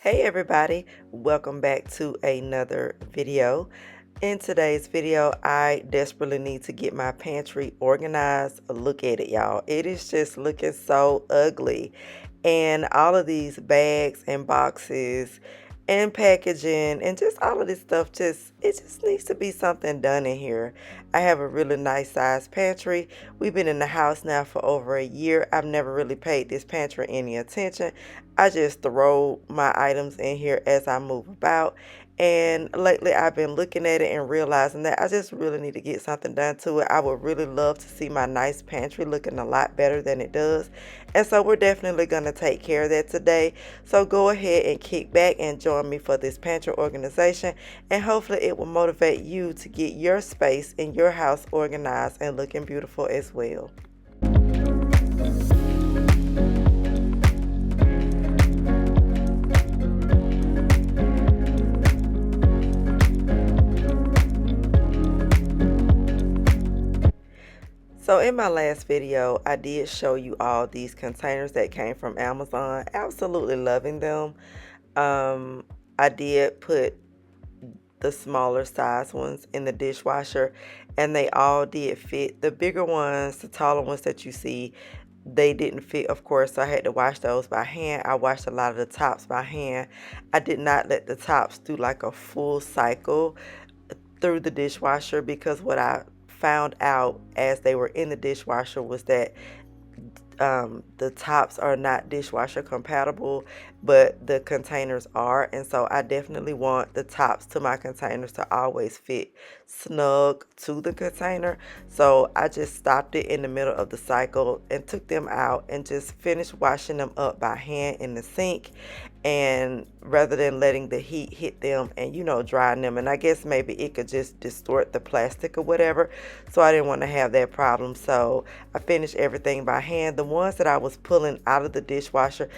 Hey everybody, welcome back to another video. In today's video, I desperately need to get my pantry organized. Look at it, y'all. It is just looking so ugly. And all of these bags and boxes and packaging and just all of this stuff, it just needs to be something done in here. I have a really nice sized pantry. We've been in the house now for over a year. I've never really paid this pantry any attention. I just throw my items in here as I move about. And lately I've been looking at it and realizing that I just really need to get something done to it. I would really love to see my nice pantry looking a lot better than it does. And so we're definitely going to take care of that today. So go ahead and kick back and join me for this pantry organization. And hopefully it will motivate you to get your space in your house organized and looking beautiful as well. So in my last video, I did show you all these containers that came from Amazon. Absolutely loving them. I did put the smaller size ones in the dishwasher and they all did fit. The bigger ones, the taller ones that you see, they didn't fit, of course, so I had to wash those by hand. I washed a lot of the tops by hand. I did not let the tops do like a full cycle through the dishwasher because what I found out as they were in the dishwasher was that the tops are not dishwasher compatible, but the containers are, and so I definitely want the tops to my containers to always fit snug to the container. So I just stopped it in the middle of the cycle and took them out and just finished washing them up by hand in the sink, and rather than letting the heat hit them and drying them, and I guess maybe it could just distort the plastic or whatever, so I didn't want to have that problem. So I finished everything by hand. The ones that I was pulling out of the dishwasher,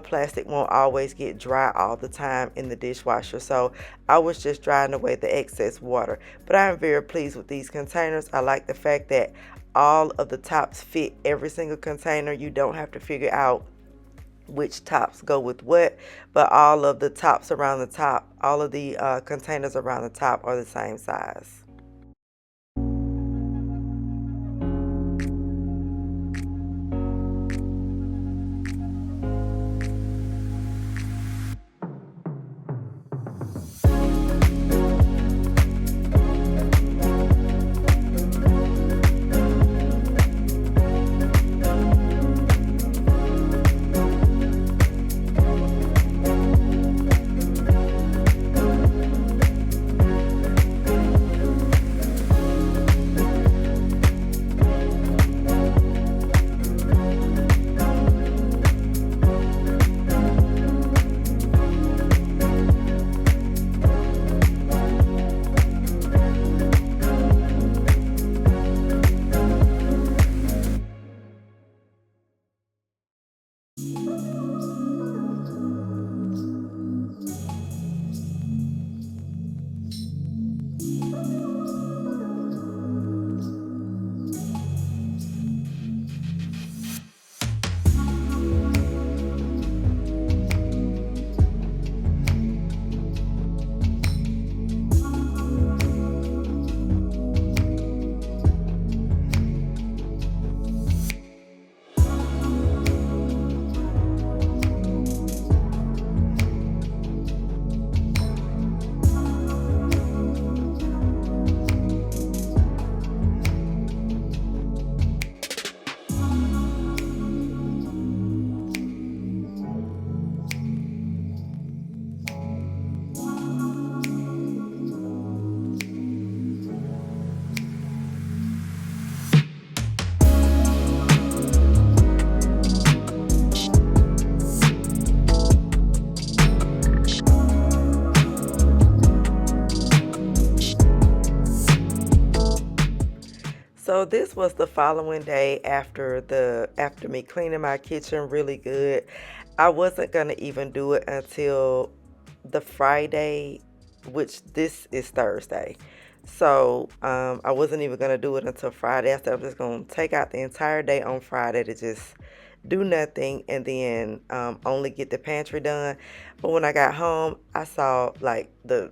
plastic won't always get dry all the time in the dishwasher, so I was just drying away the excess water. But I am very pleased with these containers. I like the fact that all of the tops fit every single container. You don't have to figure out which tops go with what, but all of the tops around the top, all of the containers around the top are the same size. So this was the following day after me cleaning my kitchen really good. I wasn't gonna even do it until the Friday, which this is Thursday. So I wasn't even gonna do it until Friday. I said I'm just gonna take out the entire day on Friday to just do nothing, and then only get the pantry done. But when I got home, I saw like the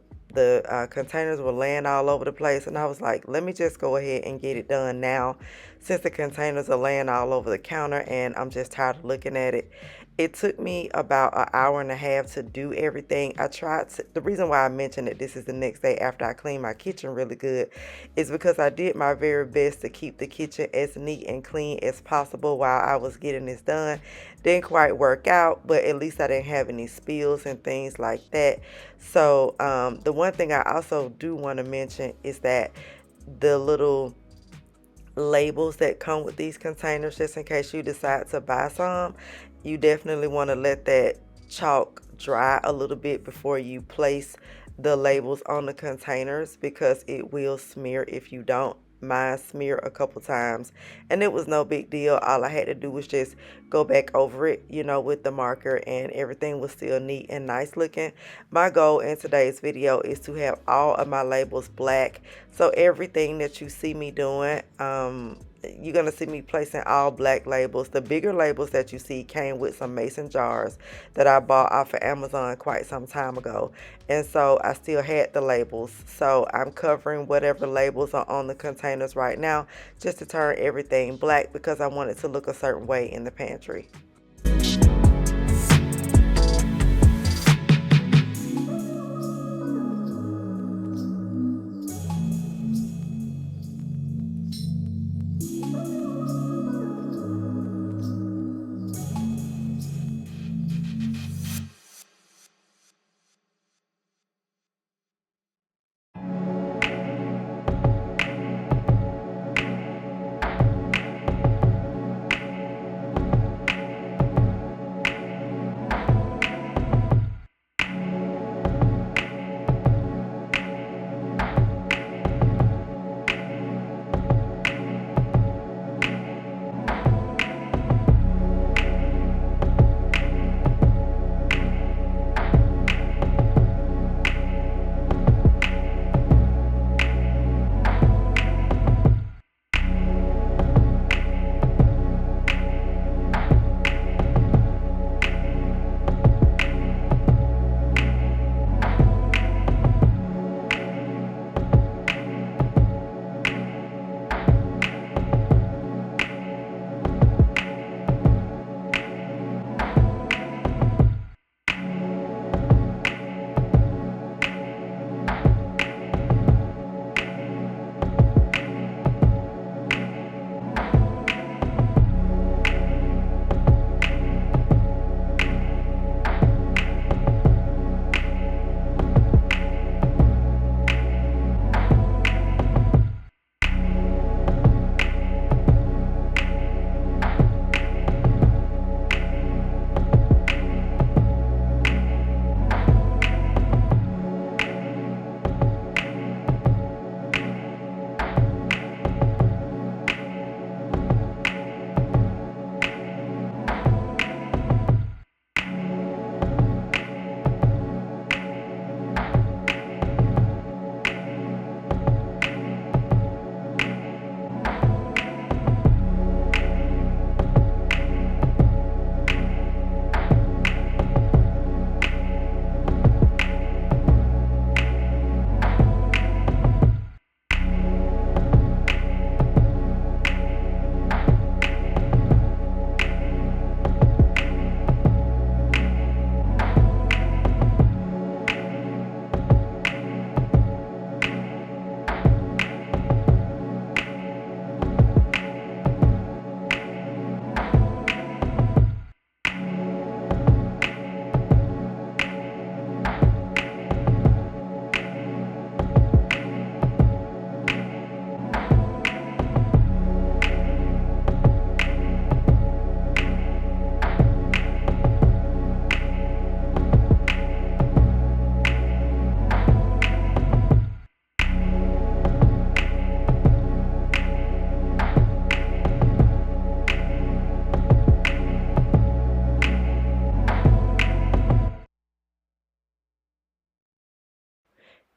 containers were laying all over the place, and I was like, let me just go ahead and get it done now, since the containers are laying all over the counter, and I'm just tired of looking at it. It took me about an hour and a half to do everything. The reason why I mentioned that this is the next day after I cleaned my kitchen really good is because I did my very best to keep the kitchen as neat and clean as possible while I was getting this done. Didn't quite work out, but at least I didn't have any spills and things like that. So the one thing I also do want to mention is that the little labels that come with these containers, just in case you decide to buy some, you definitely want to let that chalk dry a little bit before you place the labels on the containers, because it will smear if you don't. Mine smeared a couple times, and it was no big deal. All I had to do was just go back over it, with the marker, and everything was still neat and nice looking. My goal in today's video is to have all of my labels black, so everything that you see me doing, you're going to see me placing all black labels. The bigger labels that you see came with some mason jars that I bought off of Amazon quite some time ago. And so I still had the labels. So I'm covering whatever labels are on the containers right now, just to turn everything black, because I want it to look a certain way in the pantry.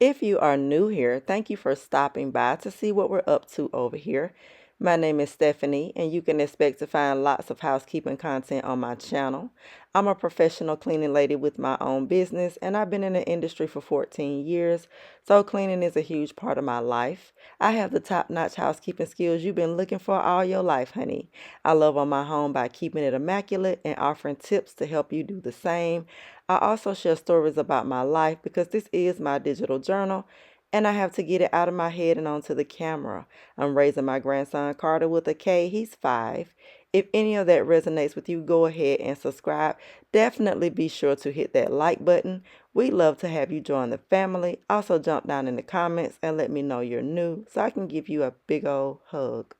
If you are new here, thank you for stopping by to see what we're up to over here. My name is Stephanie, and you can expect to find lots of housekeeping content on my channel. I'm a professional cleaning lady with my own business, and I've been in the industry for 14 years, so cleaning is a huge part of my life. I have the top-notch housekeeping skills you've been looking for all your life, honey. I love on my home by keeping it immaculate and offering tips to help you do the same. I also share stories about my life because this is my digital journal, and I have to get it out of my head and onto the camera. I'm raising my grandson Carter with a K. He's 5. If any of that resonates with you, go ahead and subscribe. Definitely be sure to hit that like button. We'd love to have you join the family. Also, jump down in the comments and let me know you're new so I can give you a big old hug.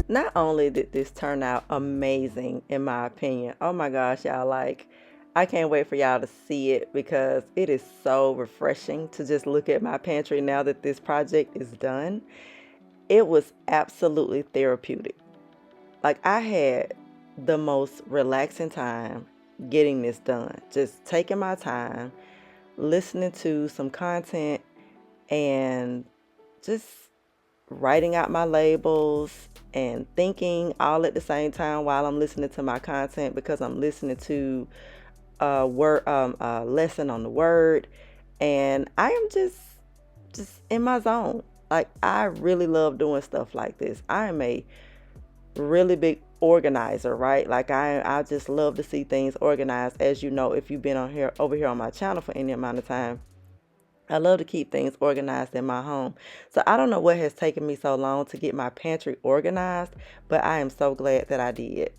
Not only did this turn out amazing, in my opinion, oh my gosh, y'all, like, I can't wait for y'all to see it because it is so refreshing to just look at my pantry now that this project is done. It was absolutely therapeutic. Like, I had the most relaxing time getting this done, just taking my time, listening to some content, and just writing out my labels and thinking all at the same time while I'm listening to my content because I'm listening to a lesson on the word, and I am just in my zone. Like, I really love doing stuff like this. I am a really big organizer, right? Like, I just love to see things organized. As you know, if you've been on here over here on my channel for any amount of time, I love to keep things organized in my home. So I don't know what has taken me so long to get my pantry organized, but I am so glad that I did.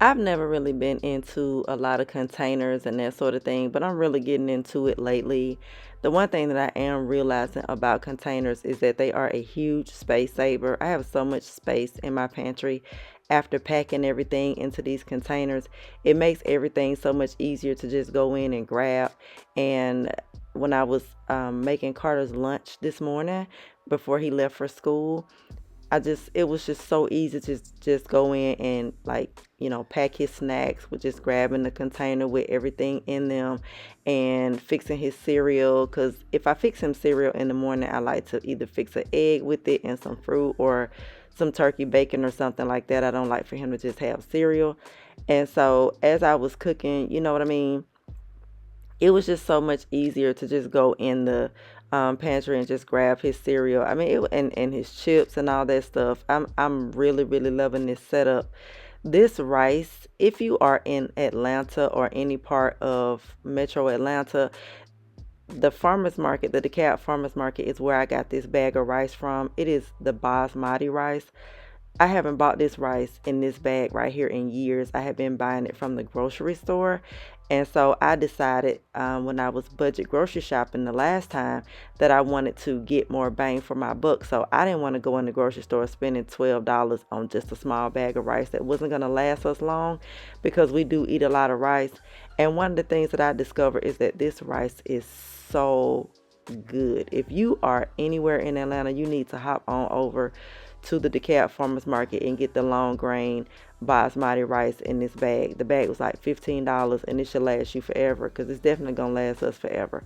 I've never really been into a lot of containers and that sort of thing, but I'm really getting into it lately. The one thing that I am realizing about containers is that they are a huge space saver. I have so much space in my pantry after packing everything into these containers. It makes everything so much easier to just go in and grab. And when I was making Carter's lunch this morning before he left for school, it was just so easy to just go in and, like, pack his snacks with just grabbing the container with everything in them and fixing his cereal. Because if I fix him cereal in the morning, I like to either fix an egg with it and some fruit or some turkey bacon or something like that. I don't like for him to just have cereal. And so as I was cooking, you know what I mean, it was just so much easier to just go in the pantry and just grab his cereal. I mean, and his chips and all that stuff. I'm really really loving this setup. This rice, if you are in Atlanta or any part of Metro Atlanta, the farmers market, the DeKalb farmers market, is where I got this bag of rice from. It is the basmati rice. I haven't bought this rice in this bag right here in years. I have been buying it from the grocery store. And so I decided, when I was budget grocery shopping the last time, that I wanted to get more bang for my buck. So I didn't want to go in the grocery store spending $12 on just a small bag of rice that wasn't going to last us long, because we do eat a lot of rice. And one of the things that I discovered is that this rice is so good. If you are anywhere in Atlanta, you need to hop on over to the DeKalb Farmers Market and get the long grain basmati rice in this bag. The bag was like $15, and it should last you forever, because it's definitely gonna last us forever.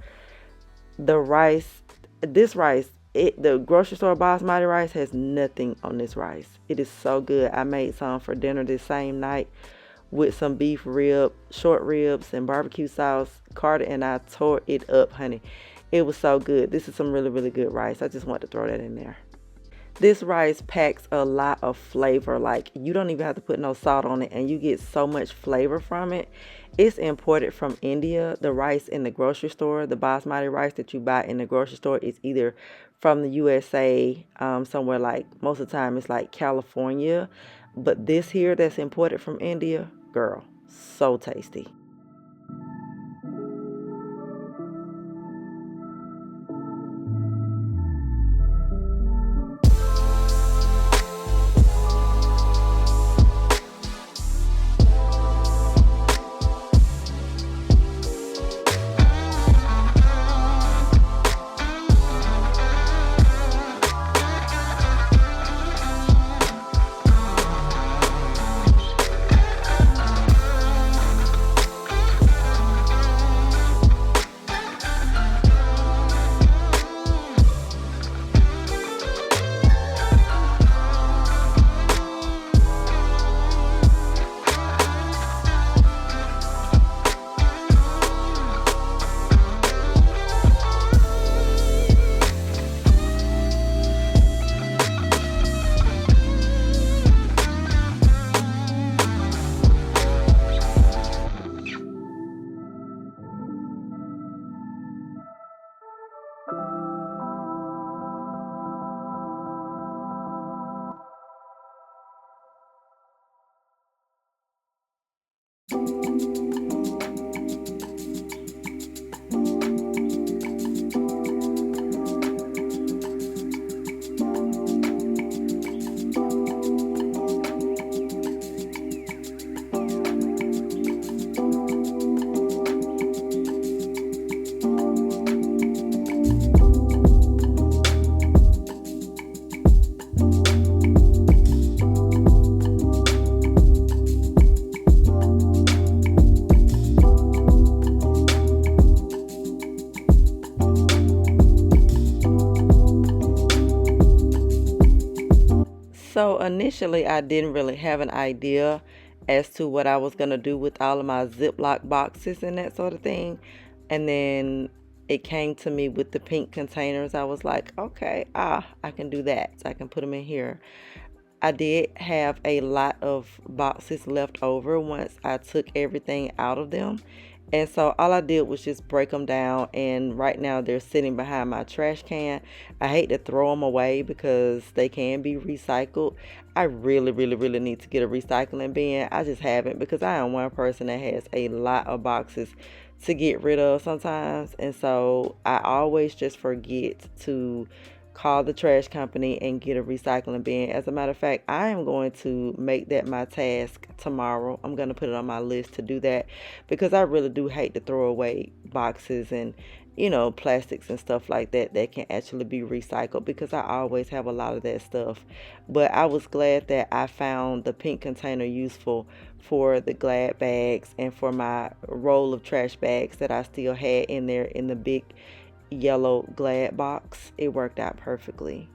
The rice, this rice, the grocery store basmati rice has nothing on this rice. It is so good. I made some for dinner this same night with some short ribs and barbecue sauce. Carter and I tore it up, honey. It was so good. This is some really really good rice. I just want to throw that in there. This rice packs a lot of flavor. Like, you don't even have to put no salt on it, and you get so much flavor from it. It's imported from India. The rice in the grocery store, the basmati rice that you buy in the grocery store, is either from the USA, somewhere, like, most of the time it's like California. But this here that's imported from India, girl, so tasty. So initially, I didn't really have an idea as to what I was going to do with all of my Ziploc boxes and that sort of thing. And then it came to me with the pink containers. I was like, okay, I can do that. So I can put them in here. I did have a lot of boxes left over once I took everything out of them. And so all I did was just break them down, and right now they're sitting behind my trash can. I hate to throw them away because they can be recycled. I really, really, really need to get a recycling bin. I just haven't, because I am one person that has a lot of boxes to get rid of sometimes. And so I always just forget to call the trash company and get a recycling bin. As a matter of fact, I am going to make that my task tomorrow. I'm going to put it on my list to do that, because I really do hate to throw away boxes and plastics and stuff like that that can actually be recycled, because I always have a lot of that stuff. But I was glad that I found the pink container useful for the Glad bags and for my roll of trash bags that I still had in there in the big yellow Glad box. It worked out perfectly.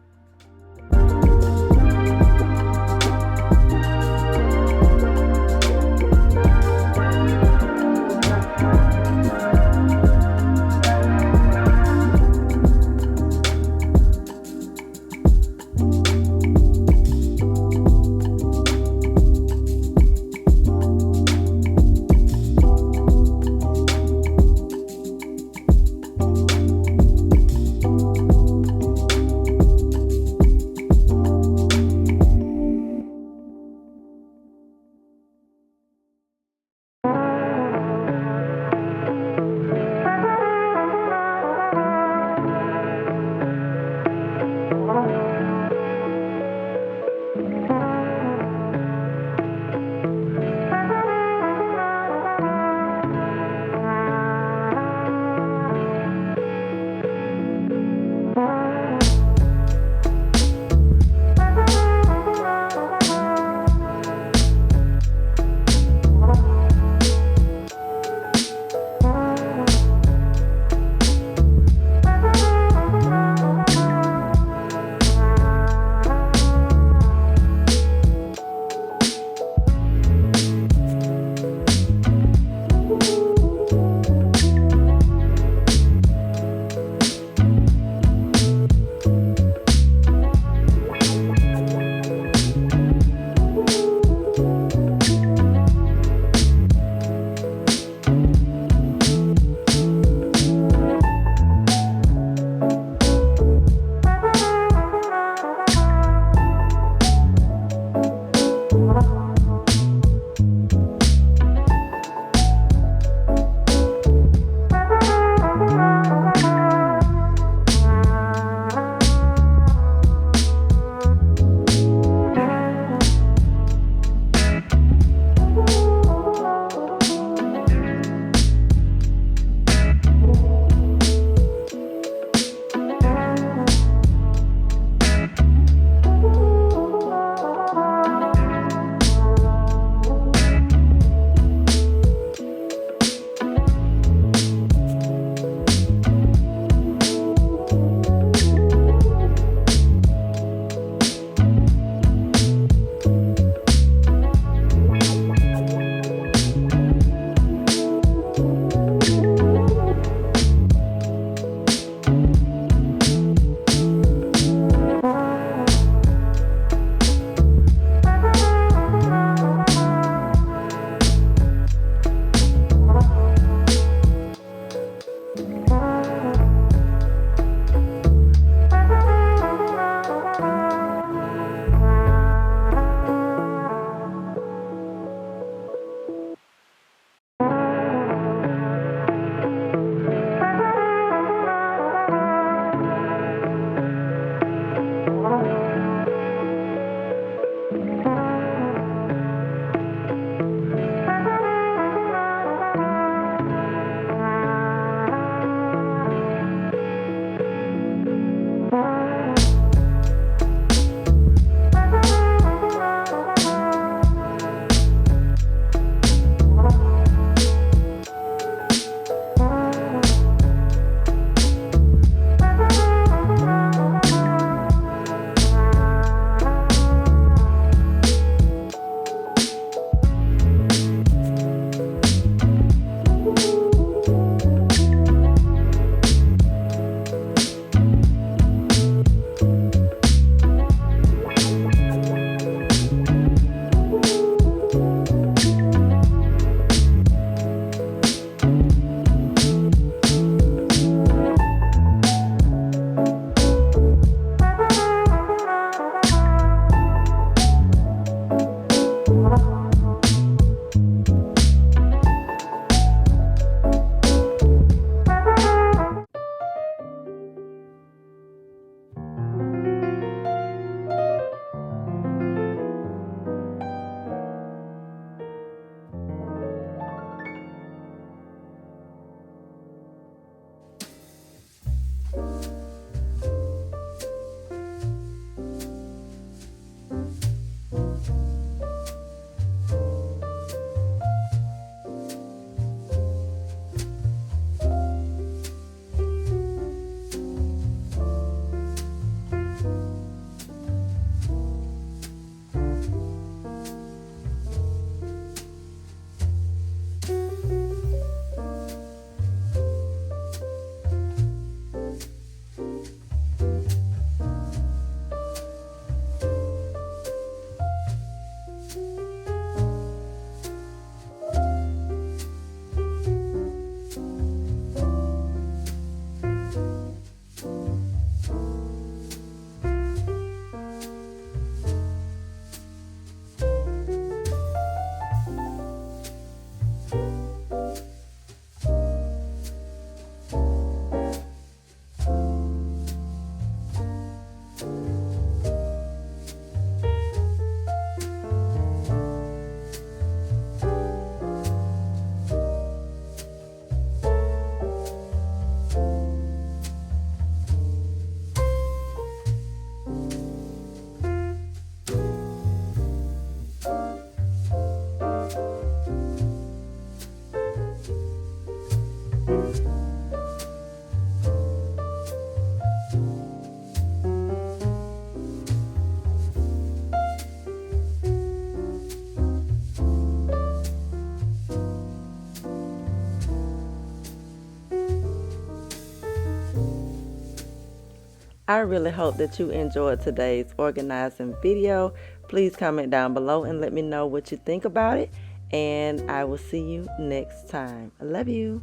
I really hope that you enjoyed today's organizing video. Please comment down below and let me know what you think about it. And I will see you next time. I love you.